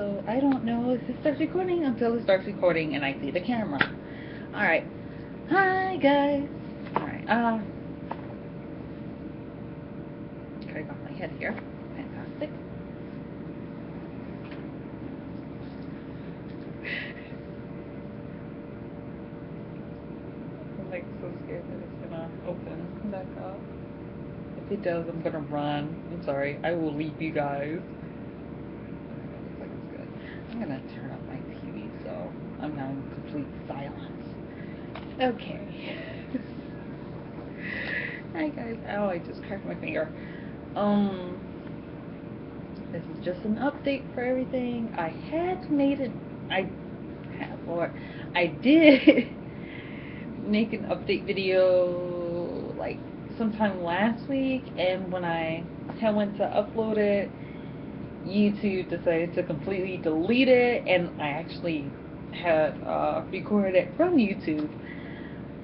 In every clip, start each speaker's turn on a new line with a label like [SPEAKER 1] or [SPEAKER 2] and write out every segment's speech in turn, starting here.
[SPEAKER 1] so I don't know if it starts recording until it starts recording and I see the camera. Alright. Hi, guys. Alright, take off my head here. Fantastic. I'm like so scared that it's gonna open back up. If it does, I'm gonna run. I'm sorry. I will leave you guys. Looks like it's good. I'm gonna turn up my TV so I'm not in complete silence. Okay. Hi guys. Oh, I just cracked my finger. This is just an update for everything. I had made it. Lord, I did make an update video like sometime last week, and when I had went to upload it, YouTube decided to completely delete it, and I actually had recorded it from YouTube.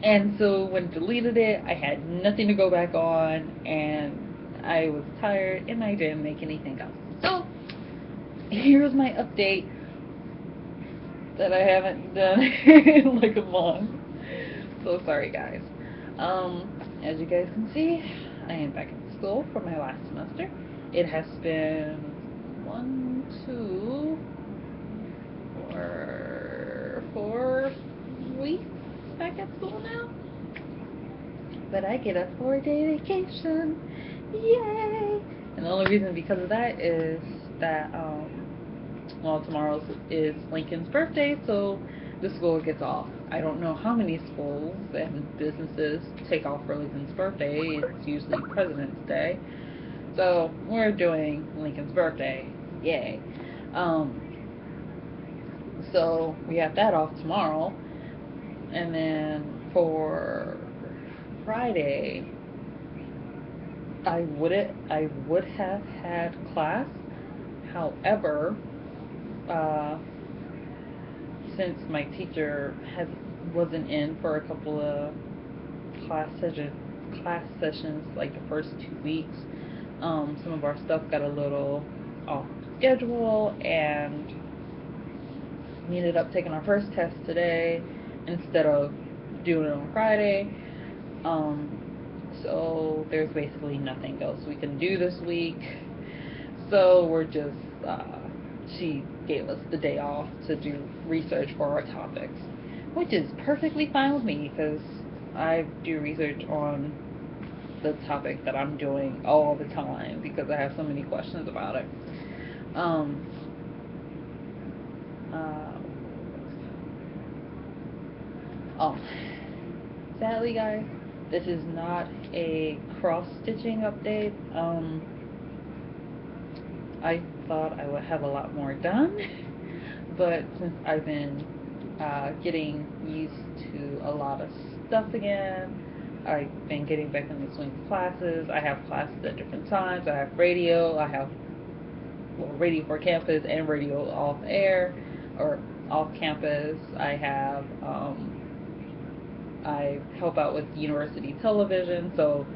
[SPEAKER 1] And so when deleted it, I had nothing to go back on, and I was tired, and I didn't make anything else. So here's my update that I haven't done in like a month. So sorry, guys. As you guys can see, I am back in school for my last semester. It has been 4 weeks back at school now. But I get a 4-day vacation. Yay! And the only reason because of that is that, well, tomorrow is Lincoln's birthday, so the school gets off. I don't know how many schools and businesses take off for Lincoln's birthday. It's usually President's Day. So we're doing Lincoln's birthday. Yay. So we have that off tomorrow. And then for Friday, I would have had class. However, since my teacher wasn't in for a couple of class sessions like the first 2 weeks, some of our stuff got a little off schedule, and we ended up taking our first test today instead of doing it on Friday. So there's basically nothing else we can do this week. So we're just, she gave us the day off to do research for our topics, which is perfectly fine with me because I do research on the topic that I'm doing all the time because I have so many questions about it. Oh, sadly, guys, this is not a cross-stitching update. I thought I would have a lot more done, but since I've been getting used to a lot of stuff again, I've been getting back in the swing of classes. I have classes at different times. I have radio. I have radio for campus and radio off air or off campus. I help out with university television, so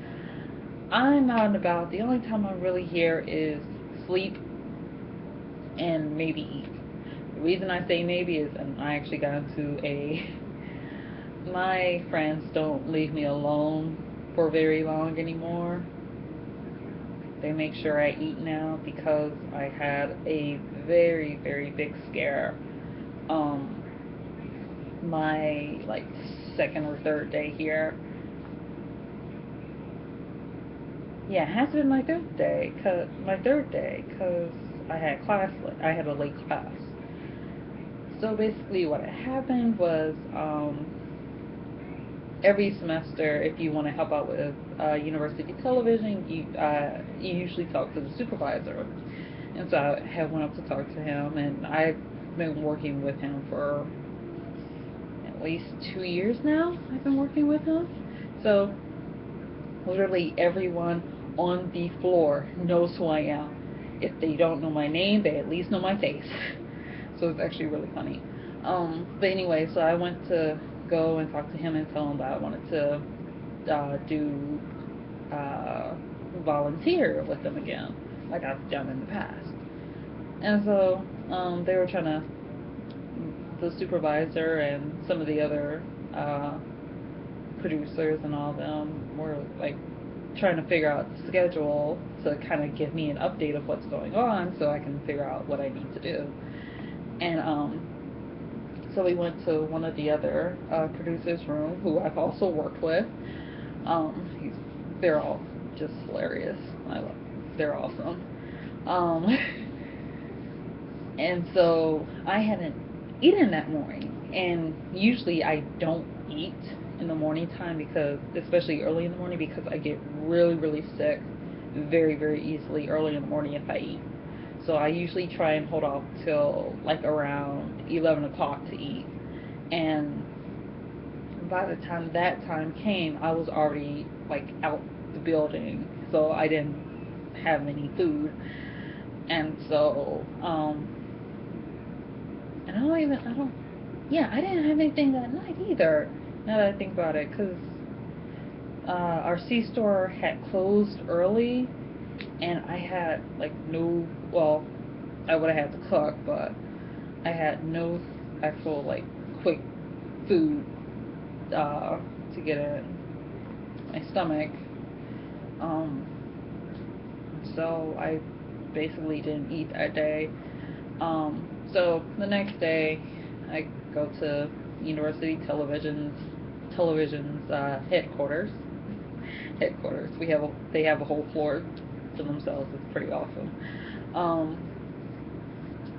[SPEAKER 1] I'm out and about. The only time I'm really here is sleep and maybe eat. The reason I say maybe is I actually got into my friends don't leave me alone for very long anymore. They make sure I eat now because I had a very, very big scare. My like second or third day here. Yeah, it has been my third day, cause I had class. I had a late class. So basically, what happened was, every semester, if you want to help out with university television, you usually talk to the supervisor. And so I had went up to talk to him, and I've been working with him for at least 2 years now. I've been working with him, so literally everyone on the floor knows who I am. If they don't know my name, they at least know my face. So it's actually really funny. But anyway, so I went to go and talk to him and tell him that I wanted to do volunteer with them again, like I've done in the past. And so They were trying to, the supervisor and some of the other producers and all of them were like trying to figure out the schedule to kind of give me an update of what's going on so I can figure out what I need to do. And so we went to one of the other producers' room, who I've also worked with. They're all just hilarious. They're awesome. Um, and so I hadn't eaten that morning, and usually I don't eat in the morning time, because especially early in the morning, because I get really, really sick very, very easily early in the morning if I eat. So I usually try and hold off till like around 11 o'clock to eat. And by the time that time came, I was already like out the building, so I didn't have any food. And so, and I didn't have anything that night either, now that I think about it, because our C-store had closed early, and I had like no, well, I would have had to cook, but I had no actual like quick food to get in my stomach. So I basically didn't eat that day. So the next day, I go to University Television's headquarters. They have a whole floor to themselves. It's pretty awesome.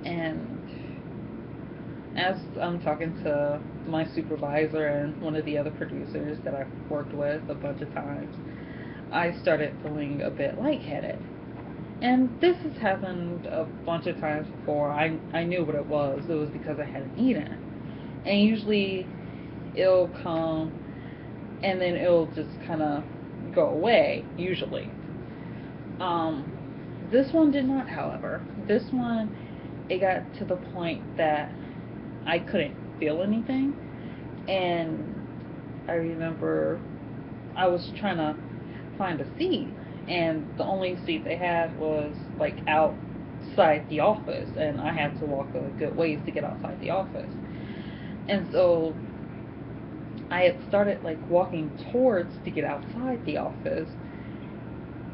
[SPEAKER 1] And as I'm talking to my supervisor and one of the other producers that I've worked with a bunch of times, I started feeling a bit lightheaded. And this has happened a bunch of times before. I knew what it was. It was because I hadn't eaten. And usually it'll come and then it'll just kind of go away, usually. This one did not, however. This one, it got to the point that I couldn't feel anything. And I remember I was trying to find a seat, and the only seat they had was like outside the office, and I had to walk a good ways to get outside the office. And so I had started like walking towards to get outside the office,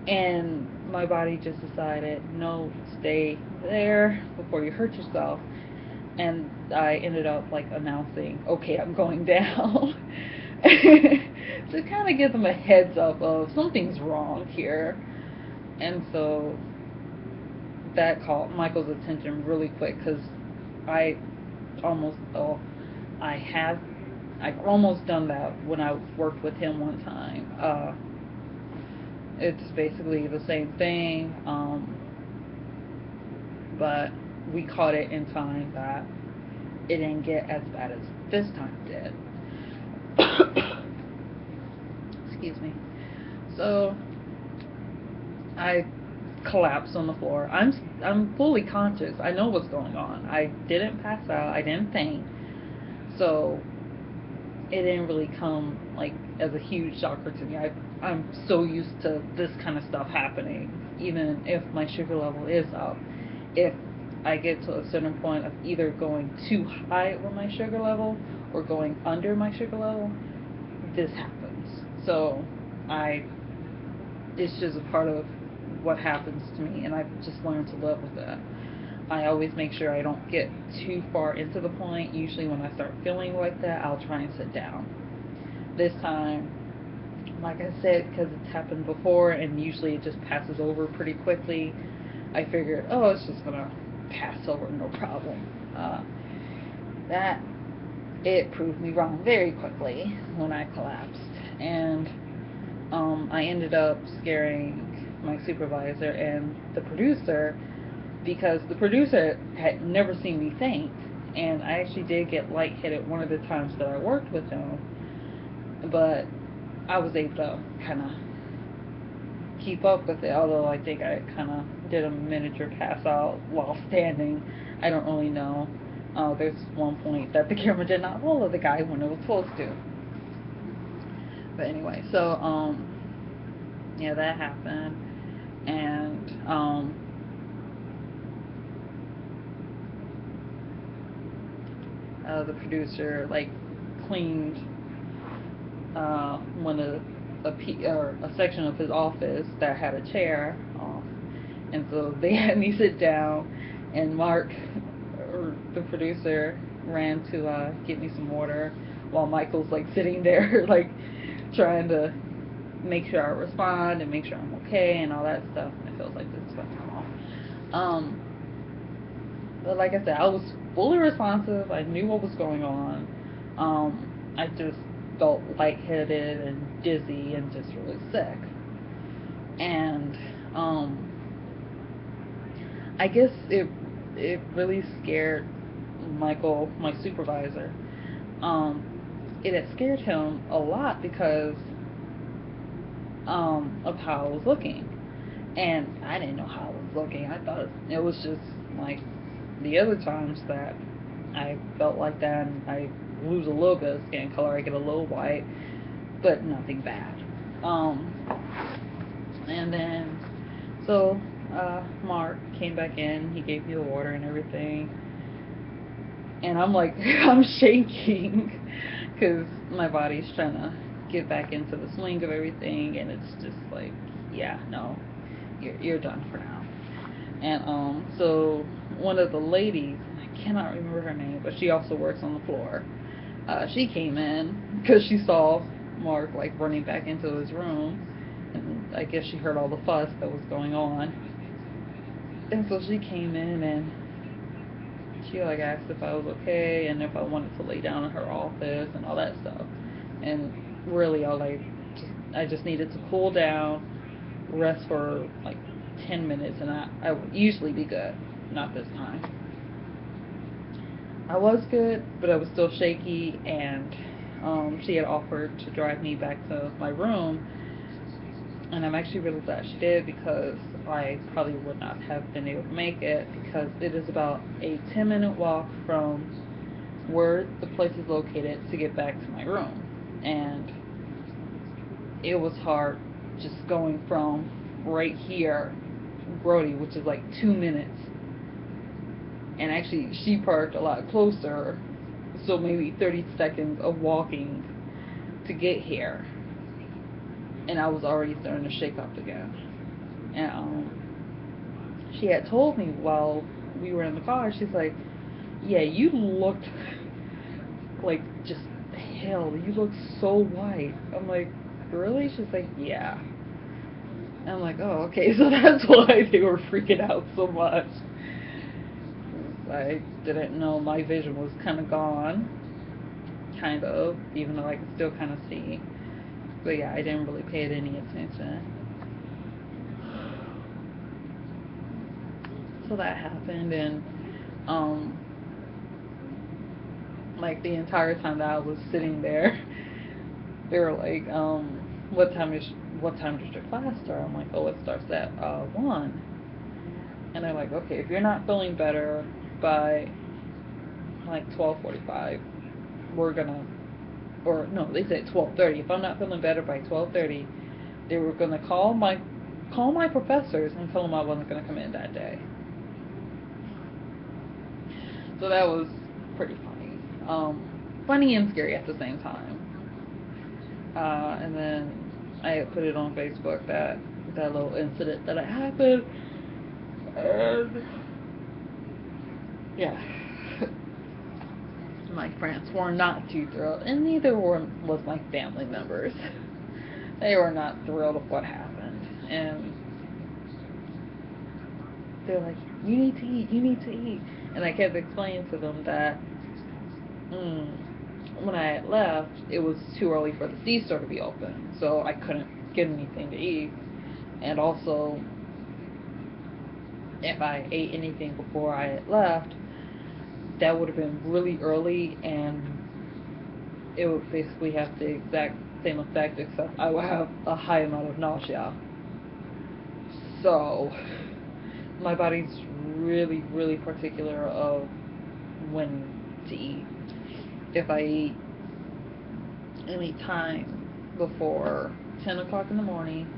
[SPEAKER 1] and my body just decided, no, stay there before you hurt yourself. And I ended up like announcing, okay, I'm going down. To kind of give them a heads up of something's wrong here. And so that caught Michael's attention really quick, because I almost, oh, I've almost done that when I worked with him one time. It's basically the same thing, but we caught it in time that it didn't get as bad as this time did. Excuse me. So I collapsed on the floor. I'm fully conscious. I know what's going on. I didn't pass out. I didn't faint. So it didn't really come like as a huge shocker to me. I'm so used to this kind of stuff happening, even if my sugar level is up. If I get to a certain point of either going too high with my sugar level or going under my sugar level, this happens. So it's just a part of what happens to me, and I've just learned to live with that. I always make sure I don't get too far into the point. Usually when I start feeling like that, I'll try and sit down. This time, like I said, because it's happened before and usually it just passes over pretty quickly, I figured, oh, it's just gonna pass over, no problem. That it proved me wrong very quickly when I collapsed, and I ended up scaring my supervisor and the producer, because the producer had never seen me faint, and I actually did get lightheaded one of the times that I worked with him, but I was able to kind of keep up with it, although I think I kind of did a miniature pass out while standing. I don't really know. There's one point that the camera did not follow the guy when it was supposed to. But anyway, so, yeah, that happened. And, the producer like cleaned one of or a section of his office that had a chair off, and so they had me sit down, and Mark, or the producer, ran to get me some water, while Michael's like sitting there like trying to make sure I respond and make sure I'm okay and all that stuff. And it feels like this is gonna come off. But like I said, I was fully responsive. I knew what was going on. I just felt lightheaded and dizzy and just really sick. And I guess it really scared Michael, my supervisor. It had scared him a lot because of how I was looking. And I didn't know how I was looking. I thought it was just like the other times that I felt like that, and I lose a little bit of skin color, I get a little white, but nothing bad. And then, so, Mark came back in, he gave me the water and everything, and I'm like, I'm shaking, because my body's trying to get back into the swing of everything, and it's just like, yeah, no, you're done for now. And so one of the ladies, I cannot remember her name, but she also works on the floor. She came in because she saw Mark like running back into his room, and I guess she heard all the fuss that was going on. And so she came in and she like asked if I was okay and if I wanted to lay down in her office and all that stuff. And really, I just needed to cool down, rest for like 10 minutes, and I would usually be good. Not this time. I was good, but I was still shaky, and she had offered to drive me back to my room, and I'm actually really glad she did, because I probably would not have been able to make it, because it is about a 10-minute walk from where the place is located to get back to my room. And it was hard just going from right here, Brody, which is like 2 minutes, and actually she parked a lot closer, so maybe 30 seconds of walking to get here, and I was already starting to shake up again. And she had told me while we were in the car, she's like, yeah, you looked like just hell, you look so white. I'm like, really? She's like, yeah. And I'm like, oh, okay, so that's why they were freaking out so much. I didn't know my vision was kind of gone, kind of, even though I could still kind of see. But yeah, I didn't really pay it any attention. So that happened, and like the entire time that I was sitting there, they were like, what time does your class start? I'm like, oh, it starts at 1. And they're like, okay, if you're not feeling better by like 12:45, we're gonna, or no, they said 12:30. If I'm not feeling better by 12:30, they were gonna call my professors and tell them I wasn't gonna come in that day. So that was pretty funny. Funny and scary at the same time. And then I had put it on Facebook, that little incident that happened, and yeah, my friends were not too thrilled, and neither was my family members. They were not thrilled with what happened, and they're like, you need to eat, you need to eat. And I kept explaining to them that when I had left, it was too early for the C-store to be open, so I couldn't get anything to eat. And also, if I ate anything before I had left, that would have been really early, and it would basically have the exact same effect, except I would have a high amount of nausea. So, my body's really, really particular of when to eat. If I eat any time before 10 o'clock in the morning,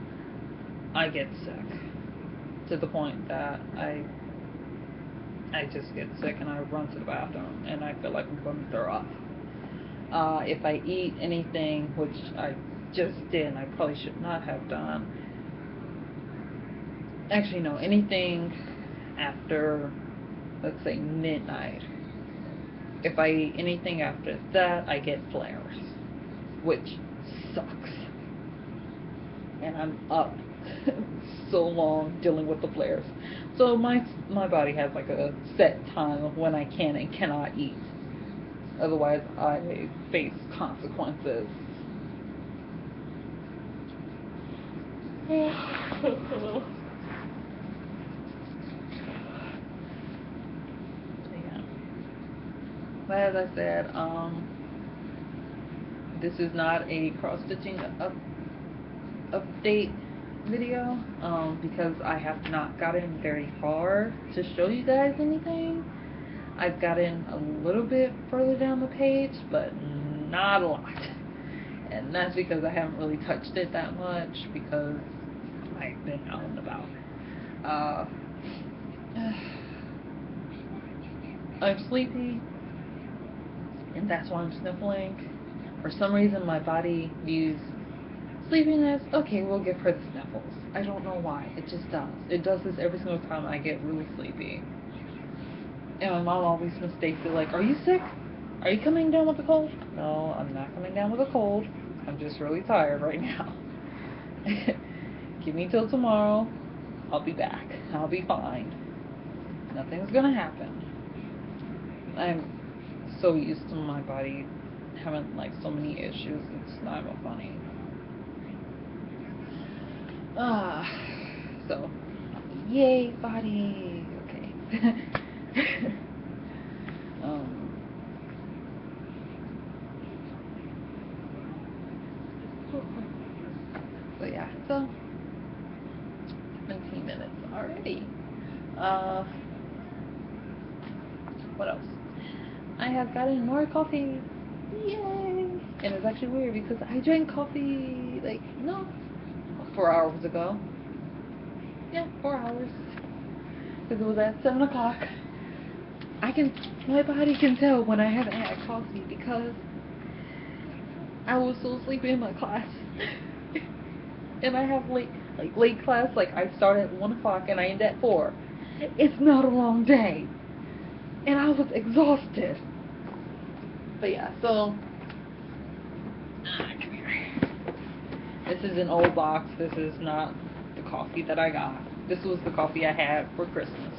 [SPEAKER 1] I get sick, to the point that I I just get sick and I run to the bathroom and I feel like I'm going to throw up. If I eat anything, which I just did, and I probably should not have done. Actually, no, anything after, let's say, midnight. If I eat anything after that, I get flares, which sucks. And I'm up so long dealing with the flares. So my body has like a set time of when I can and cannot eat. Otherwise, I face consequences. Yeah. But as I said, this is not a cross-stitching update video, because I have not gotten very far to show you guys anything. I've gotten a little bit further down the page, but not a lot. And that's because I haven't really touched it that much, because I've been out and about. I'm sleepy, and that's why I'm sniffling. For some reason, my body views sleepiness, okay, we'll give her the sniffles. I don't know why, it just does. It does this every single time I get really sleepy. And my mom always mistakes it, like, are you sick? Are you coming down with a cold? No, I'm not coming down with a cold. I'm just really tired right now. Give me till tomorrow. I'll be back. I'll be fine. Nothing's gonna happen. I'm so used to my body having like so many issues, it's not even funny. So, yay, body. Okay. So yeah, so 17 minutes already. What else? I have gotten more coffee. Yay! And it's actually weird because I drank coffee like 4 hours ago. Yeah, 4 hours. Because it was at 7 o'clock. My body can tell when I haven't had coffee because I was so sleepy in my class. And I have late class, like I start at 1 o'clock and I end at 4. It's not a long day. And I was exhausted. But yeah, so come here. This is an old box. This is not the coffee that I got. This was the coffee I had for Christmas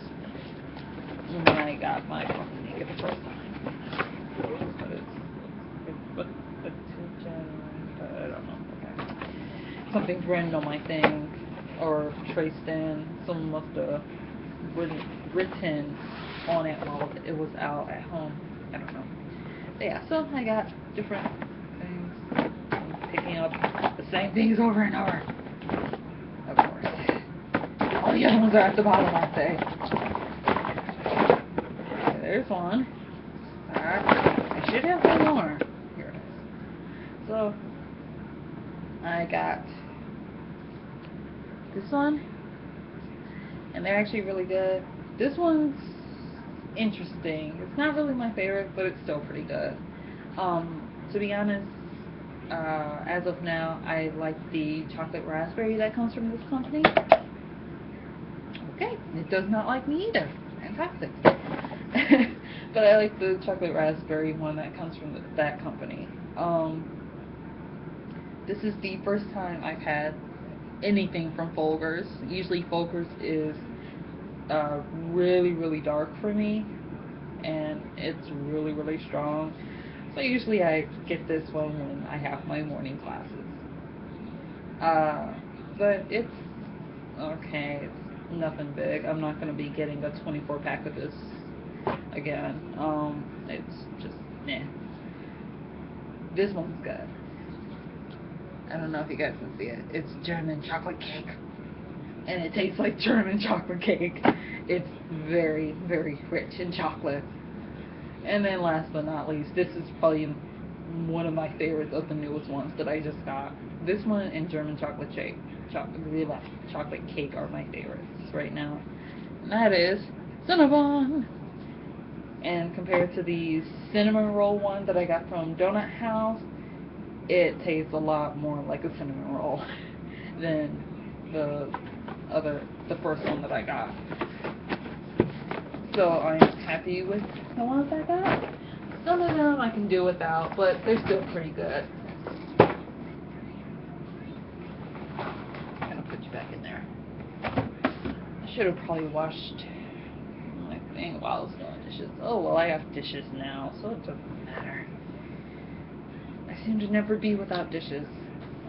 [SPEAKER 1] when I got my coffee maker the first time. But I don't know. Okay. Something's written on my thing, or traced in. Someone must have written on it while it was out at home. I don't know. But yeah, so I got different things. I'm picking up the same things over and over. Of course. All the other ones are at the bottom, aren't they? Okay, there's one. I should have one more. Here it is. So, I got this one. And they're actually really good. This one's interesting. It's not really my favorite, but it's still pretty good. To be honest, as of now, I like the chocolate raspberry that comes from this company. Okay, it does not like me either. Fantastic. But I like the chocolate raspberry one that comes from that company. This is the first time I've had anything from Folgers. Usually Folgers is really, really dark for me, and it's really, really strong. So usually I get this one when I have my morning classes. But it's okay. It's nothing big. I'm not going to be getting a 24 pack of this again. It's just, meh. This one's good. I don't know if you guys can see it. It's German chocolate cake. And it tastes like German chocolate cake. It's very, very rich in chocolate. And then last but not least, this is probably one of my favorites of the newest ones that I just got. This one and German chocolate cake. Chocolate cake are my favorites right now. And that is Cinnabon. And compared to the cinnamon roll one that I got from Donut House, it tastes a lot more like a cinnamon roll than the first one that I got. So I'm happy with the ones I got. Some of them I can do without, but they're still pretty good. I'm gonna put you back in there. I should have probably washed my thing while I was doing dishes. Oh well, I have dishes now, so it doesn't matter. I seem to never be without dishes.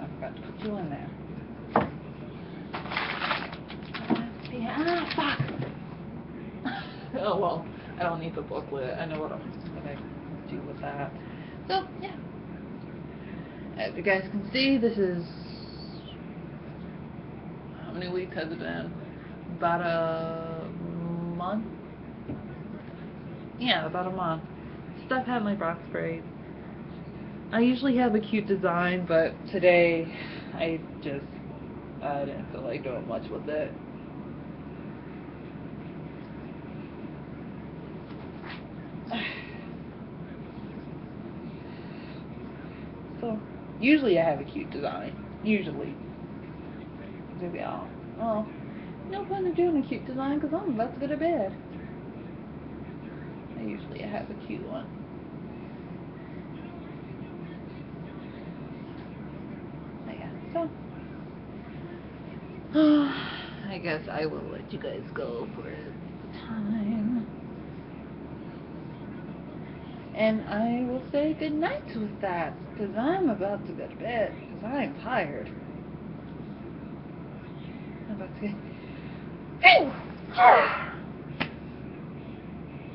[SPEAKER 1] I forgot to put you in there. Fuck! Oh well, I don't need the booklet. I know what I'm gonna do with that. So yeah, as you guys can see, this is, how many weeks has it been? About a month. Yeah, about a month. Stuff had my box sprayed. I usually have a cute design, but today I didn't feel like doing much with it. So, usually I have a cute design. Usually. Maybe oh, no fun in doing a cute design because I'm about to go to bed. Usually I have a cute one. But yeah, so. I guess I will let you guys go for time. And I will say good night with that, because I'm about to go to bed, because I'm tired. I'm about to get...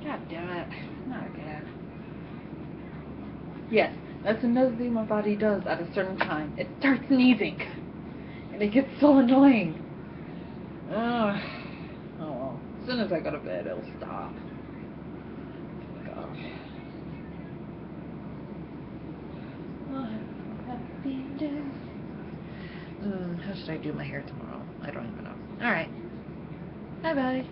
[SPEAKER 1] God damn it. Not again. Yes, that's another thing my body does at a certain time. It starts sneezing. And it gets so annoying. Oh well. As soon as I go to bed, it'll stop. Gosh. Happy day. How should I do my hair tomorrow? I don't even know. Alright. Bye bye.